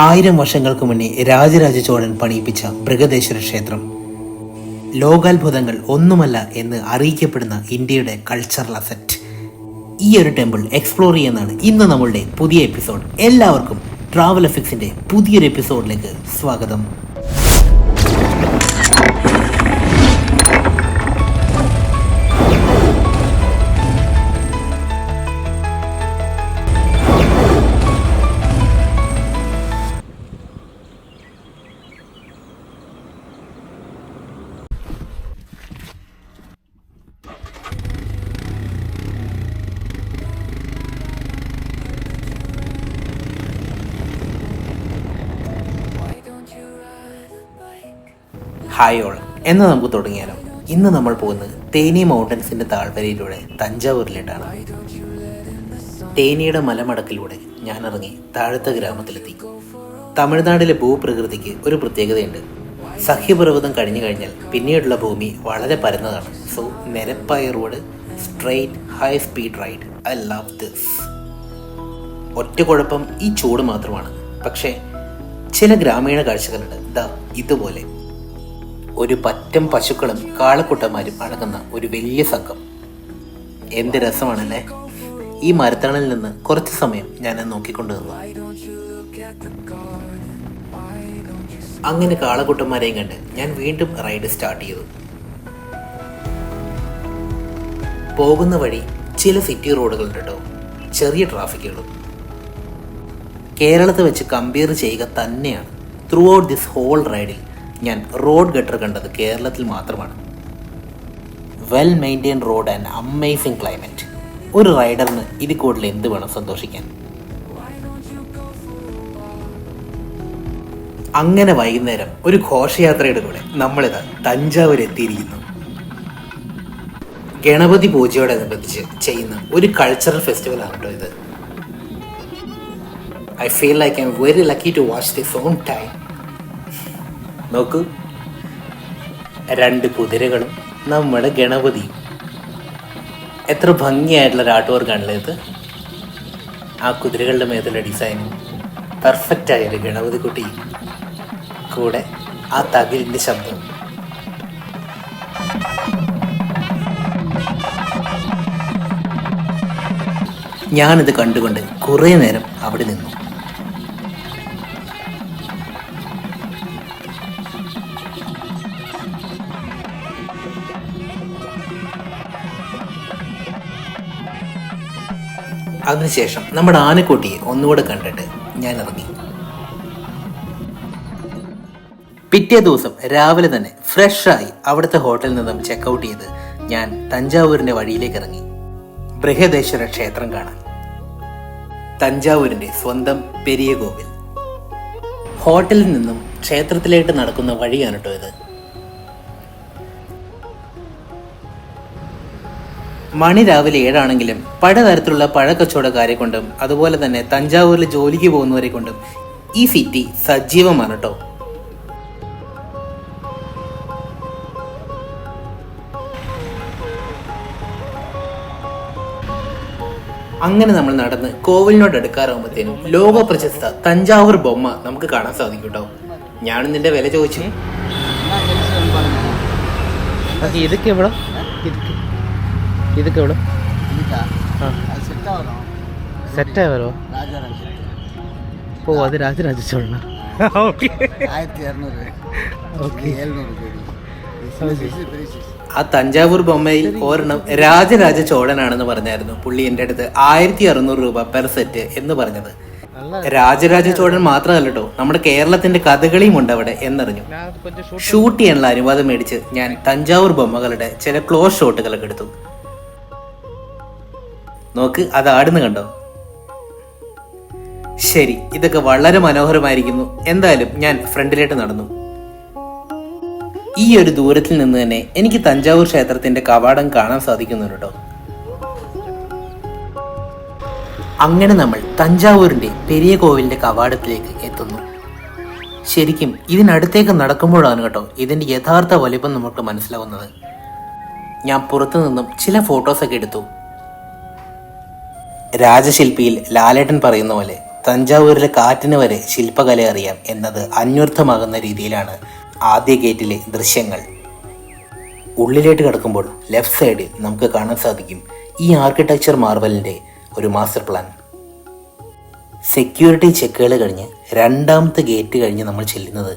1000 വർഷങ്ങൾക്ക് മുന്നേ രാജരാജ ചോഴൻ പണിയിപ്പിച്ച ബൃഹദേശ്വര ക്ഷേത്രം ലോകാത്ഭുതങ്ങൾ ഒന്നുമല്ല എന്ന് അറിയിക്കപ്പെടുന്ന ഇന്ത്യയുടെ കൾച്ചറൽ അസറ്റ്. ഈ ഒരു ടെമ്പിൾ എക്സ്പ്ലോർ ചെയ്യുന്നതാണ് ഇന്ന് നമ്മളുടെ പുതിയ എപ്പിസോഡ്. എല്ലാവർക്കും ട്രാവൽ എഫക്ട്സിന്റെ പുതിയൊരു എപ്പിസോഡിലേക്ക് സ്വാഗതം. ഹായ് ഓൾ, എന്ന് നമുക്ക് തുടങ്ങിയാലോ. ഇന്ന് നമ്മൾ പോകുന്നത് തേനി മൗണ്ടൻസിന്റെ താഴ്വരയിലൂടെ തഞ്ചാവൂരിലേട്ടാണ്. തേനിയുടെ മലമടക്കിലൂടെ ഞാൻ ഇറങ്ങി താഴത്തെ ഗ്രാമത്തിലെത്തി. തമിഴ്നാട്ടിലെ ഭൂപ്രകൃതിക്ക് ഒരു പ്രത്യേകതയുണ്ട്. സഹ്യപർവ്വതം കഴിഞ്ഞു കഴിഞ്ഞാൽ പിന്നീടുള്ള ഭൂമി വളരെ പരന്നതാണ്. സോ നിരപ്പായ road, straight high speed ride. I love this. ഒറ്റ കുഴപ്പം ഈ ചൂട് മാത്രമാണ്. പക്ഷേ ചില ഗ്രാമീണ കാഴ്ചകളുണ്ട്. ദാ ഇതുപോലെ ഒരു പറ്റം പശുക്കളും കാളക്കുട്ടന്മാരും അടങ്ങുന്ന ഒരു വലിയ സംഘം. എന്ത് രസമാണല്ലേ. ഈ മരത്തണലിൽ നിന്ന് കുറച്ച് സമയം ഞാൻ നോക്കിക്കൊണ്ടു നിന്നു. അങ്ങനെ കാളക്കുട്ടന്മാരെയും കണ്ട് ഞാൻ വീണ്ടും റൈഡ് സ്റ്റാർട്ട് ചെയ്തു. പോകുന്ന വഴി ചില സിറ്റി റോഡുകളുണ്ട് കേട്ടോ, ചെറിയ ട്രാഫിക്കുകളും. കേരളത്തെ വെച്ച് കമ്പയർ ചെയ്യുക തന്നെയാണ്. ത്രൂ ഔട്ട് ദിസ് ഹോൾ റൈഡിൽ ഞാൻ റോഡ് ഗട്ടർ കണ്ടത് കേരളത്തിൽ മാത്രമാണ്. Well maintain road and amazing climate. ഒരു റൈഡറിന് ഇത് കൂടുതൽ എന്ത് വേണം സന്തോഷിക്കാൻ. അങ്ങനെ വൈകുന്നേരം ഒരു ഘോഷയാത്രയുടെ കൂടെ നമ്മളിത് തഞ്ചാവൂർ എത്തിയിരിക്കുന്നു. ഗണപതി പൂജയോടനുബന്ധിച്ച് ചെയ്യുന്ന ഒരു കൾച്ചറൽ ഫെസ്റ്റിവൽ ആണ് കേട്ടോ ഇത്. I feel like I'm very lucky to watch this on time. നോക്കൂ, 2 കുതിരകളും നമ്മുടെ ഗണപതിയും. എത്ര ഭംഗിയായിട്ടുള്ള ആർട്ട് വർക്കാണല്ലേ ഇത്. ആ കുതിരകളുടെ മേത്തുള്ള ഡിസൈനും പെർഫെക്റ്റായൊരു ഗണപതി കുട്ടിയും കൂടെ ആ തകിലിൻ്റെ ശബ്ദവും. ഞാനിത് കണ്ടുകൊണ്ട് കുറേ നേരം അവിടെ നിന്നു. അതിനുശേഷം നമ്മുടെ ആനക്കുട്ടിയെ ഒന്നുകൂടെ കണ്ടിട്ട് ഞാൻ ഇറങ്ങി. പിറ്റേ ദിവസം രാവിലെ തന്നെ ഫ്രഷായി അവിടുത്തെ ഹോട്ടലിൽ നിന്നും ചെക്കൗട്ട് ചെയ്ത് ഞാൻ തഞ്ചാവൂരിന്റെ വഴിയിലേക്ക് ഇറങ്ങി, ബൃഹദേശ്വര ക്ഷേത്രം കാണാൻ. തഞ്ചാവൂരിന്റെ സ്വന്തം പെരിയ കോവിൽ. ഹോട്ടലിൽ നിന്നും ക്ഷേത്രത്തിലേക്ക് നടക്കുന്ന വഴിയാണ് കേട്ടോ ഇത്. മണി രാവിലെ 7 ആണെങ്കിലും പലതരത്തിലുള്ള പഴക്കച്ചവടക്കാരെ കൊണ്ടും അതുപോലെ തന്നെ തഞ്ചാവൂരിൽ ജോലിക്ക് പോകുന്നവരെ കൊണ്ടും ഈ സിറ്റി സജീവമാണ് കേട്ടോ. അങ്ങനെ നമ്മൾ നടന്ന് കോവിലിനോട് അടുക്കാറാകുമ്പോഴത്തേനും ലോക പ്രശസ്ത തഞ്ചാവൂർ ബൊമ്മ നമുക്ക് കാണാൻ സാധിക്കും കേട്ടോ. ഞാനും നിന്റെ വില ചോദിച്ചു. ഇതൊക്കെ എവിടെ സെറ്റായി വരോ? ഓ, അത് രാജരാജ ചോഴന. ആ തഞ്ചാവൂർ ബൊമ്മയിൽ ഒരെണ്ണം രാജരാജ ചോഴനാണെന്ന് പറഞ്ഞായിരുന്നു പുള്ളി എൻ്റെ അടുത്ത്. 1600 രൂപ പെർ സെറ്റ് എന്ന് പറഞ്ഞത്. രാജരാജ ചോഴൻ മാത്രമല്ല കേട്ടോ, നമ്മുടെ കേരളത്തിന്റെ കഥകളിയും ഉണ്ട് അവിടെ എന്നറിഞ്ഞു. ഷൂട്ട് ചെയ്യാനുള്ള അനുവാദം മേടിച്ച് ഞാൻ തഞ്ചാവൂർ ബൊമ്മകളുടെ ചില ക്ലോസ് ഷോട്ടുകളൊക്കെ എടുത്തു. നോക്ക്, അത് ആടുന്ന് കണ്ടോ? ശരി, ഇതൊക്കെ വളരെ മനോഹരമായിരിക്കുന്നു. എന്തായാലും ഞാൻ ഫ്രണ്ടിലേക്ക് നടന്നു. ഈ ഒരു ദൂരത്തിൽ നിന്ന് തന്നെ എനിക്ക് തഞ്ചാവൂർ ക്ഷേത്രത്തിന്റെ കവാടം കാണാൻ സാധിക്കുന്നുണ്ട് കേട്ടോ. അങ്ങനെ നമ്മൾ തഞ്ചാവൂരിന്റെ പെരിയ കോവിലിന്റെ കവാടത്തിലേക്ക് എത്തുന്നു. ശരിക്കും ഇതിനടുത്തേക്ക് നടക്കുമ്പോഴാണ് കേട്ടോ ഇതിന്റെ യഥാർത്ഥ വലിപ്പം നമുക്ക് മനസ്സിലാവുന്നത്. ഞാൻ പുറത്തു നിന്നും ചില ഫോട്ടോസൊക്കെ എടുത്തു. രാജശില്പിയിൽ ലാലേട്ടൻ പറയുന്ന പോലെ തഞ്ചാവൂരിലെ കാറ്റിന് വരെ ശില്പകല അറിയാം എന്നത് അന്വർത്ഥമാകുന്ന രീതിയിലാണ് ആദ്യ ഗേറ്റിലെ ദൃശ്യങ്ങൾ. ഉള്ളിലേക്ക് കടക്കുമ്പോൾ ലെഫ്റ്റ് സൈഡിൽ നമുക്ക് കാണാൻ സാധിക്കും ഈ ആർക്കിടെക്ചർ മാർവലിൻ്റെ ഒരു മാസ്റ്റർ പ്ലാൻ. സെക്യൂരിറ്റി ചെക്കുകൾ കഴിഞ്ഞ് രണ്ടാമത്തെ ഗേറ്റ് കഴിഞ്ഞ് നമ്മൾ ചെല്ലുന്നത്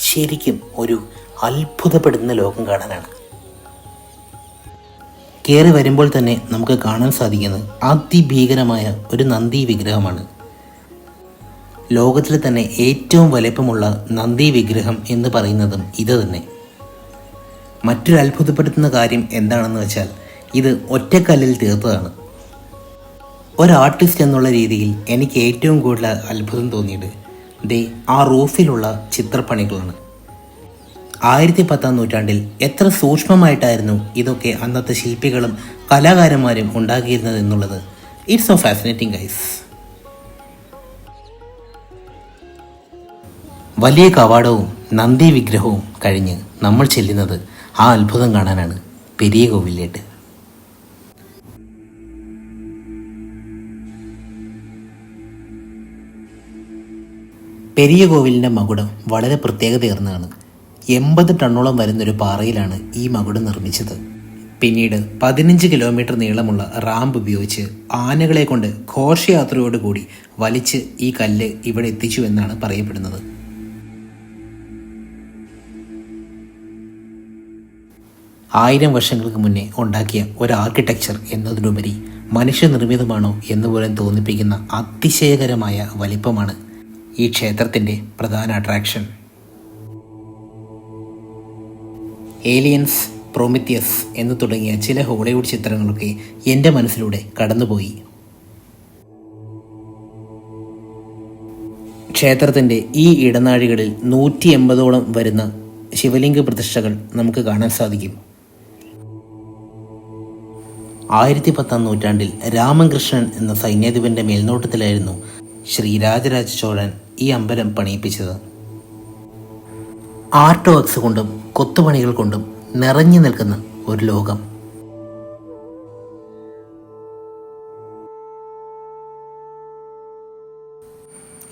ശരിക്കും ഒരു അത്ഭുതപ്പെടുന്ന ലോകം കാണാനാണ്. കയറി വരുമ്പോൾ തന്നെ നമുക്ക് കാണാൻ സാധിക്കുന്നത് അതിഭീകരമായ ഒരു നന്ദി വിഗ്രഹമാണ്. ലോകത്തിൽ തന്നെ ഏറ്റവും വലിപ്പമുള്ള നന്ദി വിഗ്രഹം എന്ന് പറയുന്നതും ഇത് തന്നെ. മറ്റൊരു അത്ഭുതപ്പെടുത്തുന്ന കാര്യം എന്താണെന്ന് വെച്ചാൽ ഇത് ഒറ്റക്കല്ലിൽ തീർത്തതാണ്. ഒരു ആർട്ടിസ്റ്റ് എന്നുള്ള രീതിയിൽ എനിക്ക് ഏറ്റവും കൂടുതൽ അത്ഭുതം തോന്നിയത് ആ റൂഫിലുള്ള ചിത്രപ്പണികളാണ്. 1010-ാം നൂറ്റാണ്ടിൽ എത്ര സൂക്ഷ്മമായിട്ടായിരുന്നു ഇതൊക്കെ അന്നത്തെ ശില്പികളും കലാകാരന്മാരും ഉണ്ടാക്കിയിരുന്നത് എന്നുള്ളത് ഇറ്റ്സ് സോ ഫാസിനേറ്റിംഗ് ഗൈസ്. വലിയ കവാടവും നന്ദി വിഗ്രഹവും കഴിഞ്ഞ് നമ്മൾ ചെല്ലുന്നത് ആ അത്ഭുതം കാണാനാണ്, പെരിയ കോവിലിലേക്ക്. പെരിയ കോവിലിൻ്റെ മകുടം വളരെ പ്രത്യേകതയേർന്നതാണ്. 80 ടണ്ണോളം വരുന്നൊരു പാറയിലാണ് ഈ മകുടം നിർമ്മിച്ചത്. പിന്നീട് 15 കിലോമീറ്റർ നീളമുള്ള റാമ്പ് ഉപയോഗിച്ച് ആനകളെ കൊണ്ട് ഘോഷയാത്രയോടുകൂടി വലിച്ച് ഈ കല്ല് ഇവിടെ എത്തിച്ചു എന്നാണ് പറയപ്പെടുന്നത്. ആയിരം വർഷങ്ങൾക്ക് മുന്നേ ഉണ്ടാക്കിയ ഒരു ആർക്കിടെക്ചർ എന്നതിനുപരി മനുഷ്യനിർമ്മിതമാണോ എന്നുപോലും തോന്നിപ്പിക്കുന്ന അതിശയകരമായ വലിപ്പമാണ് ഈ ക്ഷേത്രത്തിൻ്റെ പ്രധാന അട്രാക്ഷൻ. ഏലിയൻസ്, പ്രൊമിത്തിയസ് എന്ന് തുടങ്ങിയ ചില ഹോളിവുഡ് ചിത്രങ്ങളൊക്കെ എൻ്റെ മനസ്സിലൂടെ കടന്നുപോയി. ക്ഷേത്രത്തിൻ്റെ ഈ ഇടനാഴികളിൽ 180ഓളം വരുന്ന ശിവലിംഗ പ്രതിഷ്ഠകൾ നമുക്ക് കാണാൻ സാധിക്കും. 1010-ാം നൂറ്റാണ്ടിൽ രാമകൃഷ്ണൻ എന്ന സൈന്യാധിപൻ്റെ മേൽനോട്ടത്തിലായിരുന്നു ശ്രീ രാജരാജ ചോഴൻ ഈ അമ്പലം പണിയിപ്പിച്ചത്. ആർട്ട് വർക്ക്സ് കൊണ്ടും കൊത്തുപണികൾ കൊണ്ടും നിറഞ്ഞു നിൽക്കുന്ന ഒരു ലോകം.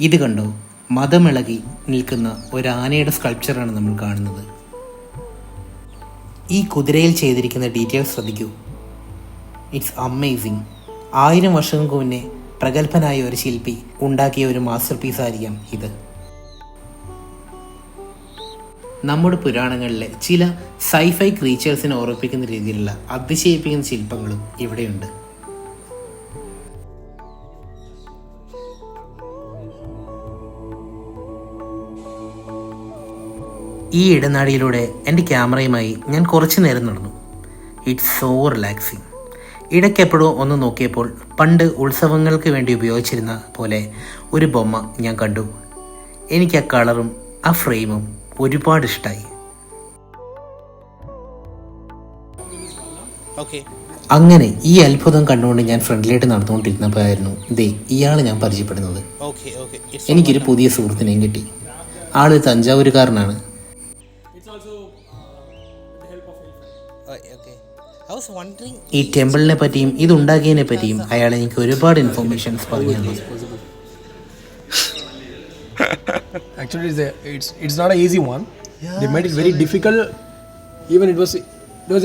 ഇത് കണ്ടോ, മതമിളകി നിൽക്കുന്ന ഒരു ആനയുടെ സ്കൾപ്ചറാണ് നമ്മൾ കാണുന്നത്. ഈ കുതിരയിൽ ചെയ്തിരിക്കുന്ന ഡീറ്റെയിൽസ് ശ്രദ്ധിക്കൂ, ഇറ്റ്സ് അമേസിങ്. 1000 വർഷങ്ങൾക്ക് മുന്നേ പ്രഗത്ഭനായ ഒരു ശില്പി ഉണ്ടാക്കിയ ഒരു മാസ്റ്റർ പീസ് ആയിരിക്കാം ഇത്. നമ്മുടെ പുരാണങ്ങളിലെ ചില സൈഫൈ ക്രീച്ചേഴ്സിനെ ഓർമ്മിപ്പിക്കുന്ന രീതിയിലുള്ള അതിശയിപ്പിക്കുന്ന ശില്പങ്ങളും ഇവിടെയുണ്ട്. ഈ ഇടനാഴിയിലൂടെ എൻ്റെ ക്യാമറയുമായി ഞാൻ കുറച്ചു നേരം നടന്നു. It's so relaxing. ഇടയ്ക്കെപ്പോഴോ ഒന്ന് നോക്കിയപ്പോൾ പണ്ട് ഉത്സവങ്ങൾക്ക് വേണ്ടി ഉപയോഗിച്ചിരുന്ന പോലെ ഒരു ബൊമ്മ ഞാൻ കണ്ടു. എനിക്ക് ആ കളറും ആ ഫ്രെയിമും ഒരുപാട് ഇഷ്ടമായി. അങ്ങനെ ഈ അത്ഭുതം കണ്ടുകൊണ്ട് ഞാൻ ഫ്രണ്ടിലേക്ക് നടന്നുകൊണ്ടിരുന്നപ്പോഴായിരുന്നു ഇയാളെ ഞാൻ പരിചയപ്പെടുന്നത്. എനിക്കൊരു പുതിയ സുഹൃത്തിനെയും കിട്ടി. ആള് തഞ്ചാവൂരുകാരനാണ്. ഈ ടെമ്പിളിനെ പറ്റിയും ഇതുണ്ടാക്കിയതിനെ പറ്റിയും അയാൾ എനിക്ക് ഒരുപാട് ഇൻഫോർമേഷൻസ് പറഞ്ഞു തന്നു. Actually, it's not an easy one. Yeah. They made it very difficult. Even it was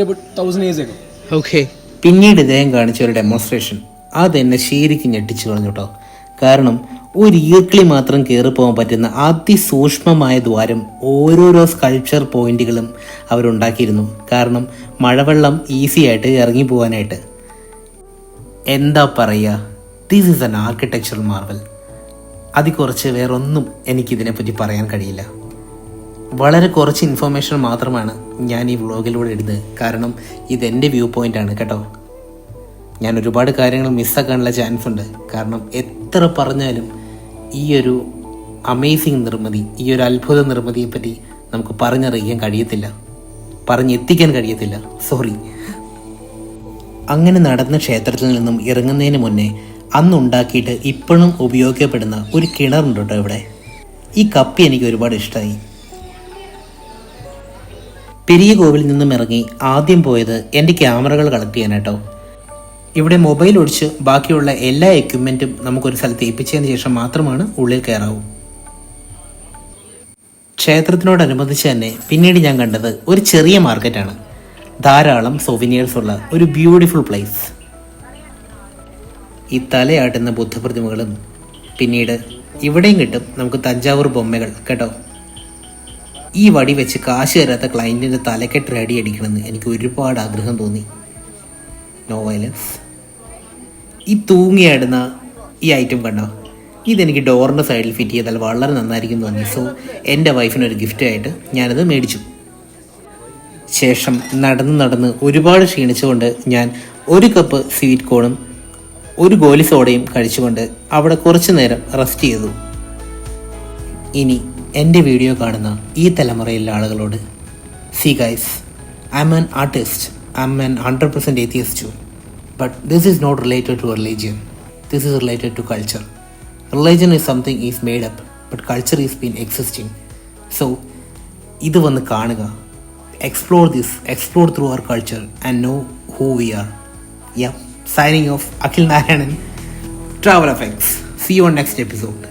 about 1000 years ago. Okay. പിന്നീട് ഇദ്ദേഹം കാണിച്ച ഒരു ഡെമോൺസ്ട്രേഷൻ അതെന്നെ ശരിക്കും ഞെട്ടിച്ചു കളഞ്ഞു കേട്ടോ. കാരണം ഒരു ഈർക്കിളി മാത്രം കയറിപ്പോകാൻ പറ്റുന്ന അതിസൂക്ഷ്മമായ ദ്വാരം ഓരോരോ സ്കൾപ്ചർ പോയിന്റുകളും അവരുണ്ടാക്കിയിരുന്നു. കാരണം മഴവെള്ളം ഈസി ആയിട്ട് ഇറങ്ങി പോകാനായിട്ട്. എന്താ പറയുക, this is an architectural marvel. അതിക്കുറച്ച് വേറൊന്നും എനിക്കിതിനെപ്പറ്റി പറയാൻ കഴിയില്ല. വളരെ കുറച്ച് ഇൻഫർമേഷൻ മാത്രമാണ് ഞാൻ ഈ വ്ളോഗിലൂടെ ഇടുന്നത്. കാരണം ഇതെൻ്റെ വ്യൂ പോയിൻ്റാണ് കേട്ടോ. ഞാൻ ഒരുപാട് കാര്യങ്ങൾ മിസ്സാക്കാനുള്ള ചാൻസ് ഉണ്ട്. കാരണം എത്ര പറഞ്ഞാലും ഈ ഒരു അമേസിങ് നിർമ്മിതി, ഈ ഒരു അത്ഭുത നിർമ്മിതിയെപ്പറ്റി നമുക്ക് പറഞ്ഞറിയിക്കാൻ കഴിയത്തില്ല, പറഞ്ഞെത്തിക്കാൻ കഴിയത്തില്ല. സോറി. അങ്ങനെ നടന്ന ക്ഷേത്രത്തിൽ നിന്നും ഇറങ്ങുന്നതിന് മുന്നേ അന്നുണ്ടാക്കിയിട്ട് ഇപ്പോഴും ഉപയോഗിക്കപ്പെടുന്ന ഒരു കിണറുണ്ട് കേട്ടോ ഇവിടെ. ഈ കപ്പി എനിക്ക് ഒരുപാട് ഇഷ്ടമായി. പെരിയ കോവിലിൽ നിന്നും ഇറങ്ങി ആദ്യം പോയത് എൻ്റെ ക്യാമറകൾ കളക്ട് ചെയ്യാനാട്ടോ. ഇവിടെ മൊബൈൽ ഒഴിച്ച് ബാക്കിയുള്ള എല്ലാ എക്യുപ്മെൻറ്റും നമുക്കൊരു സ്ഥലത്ത് ഏൽപ്പിച്ചതിന് ശേഷം മാത്രമാണ് ഉള്ളിൽ കയറാവൂ. ക്ഷേത്രത്തിനോടനുബന്ധിച്ച് തന്നെ പിന്നീട് ഞാൻ കണ്ടത് ഒരു ചെറിയ മാർക്കറ്റാണ്. ധാരാളം സൊവിനിയേഴ്സ് ഉള്ള ഒരു ബ്യൂട്ടിഫുൾ പ്ലേസ്. ഈ തലയാട്ടുന്ന ബുദ്ധപ്രതിമകളും പിന്നീട് ഇവിടെയും കിട്ടും നമുക്ക് തഞ്ചാവൂർ ബൊമ്മകൾ കേട്ടോ. ഈ വടി വെച്ച് കാശ് തരാത്ത ക്ലയൻറ്റിൻ്റെ തലക്കെട്ട് റെഡി അടിക്കണമെന്ന് എനിക്ക് ഒരുപാട് ആഗ്രഹം തോന്നി. No violence. ഈ തൂങ്ങിയാടുന്ന ഈ ഐറ്റം കണ്ടോ, ഇതെനിക്ക് ഡോറിൻ്റെ സൈഡിൽ ഫിറ്റ് ചെയ്താൽ വളരെ നന്നായിരിക്കും തോന്നി. സോ എൻ്റെ വൈഫിനൊരു ഗിഫ്റ്റായിട്ട് ഞാനത് മേടിച്ചു. ശേഷം നടന്ന് ഒരുപാട് ക്ഷീണിച്ചുകൊണ്ട് ഞാൻ ഒരു കപ്പ് സ്വീറ്റ് കോണും ഒരു ഗോലി സോഡയും കഴിച്ചുകൊണ്ട് അവിടെ കുറച്ചു നേരം റെസ്റ്റ് ചെയ്തു. ഇനി എൻ്റെ വീഡിയോ കാണുന്ന ഈ തലമുറയിലെ ആളുകളോട്, see guys, I am an artist, I am an 100% atheist too. But this is not related to religion. This is related to culture. Religion is something is made up, but culture is been existing. So, ഇത് വന്ന് കാണുക. Explore this, explore through our culture and know who we are. Yeah, signing off, Akhil Narayanan, Travel Effects. See you on next episode.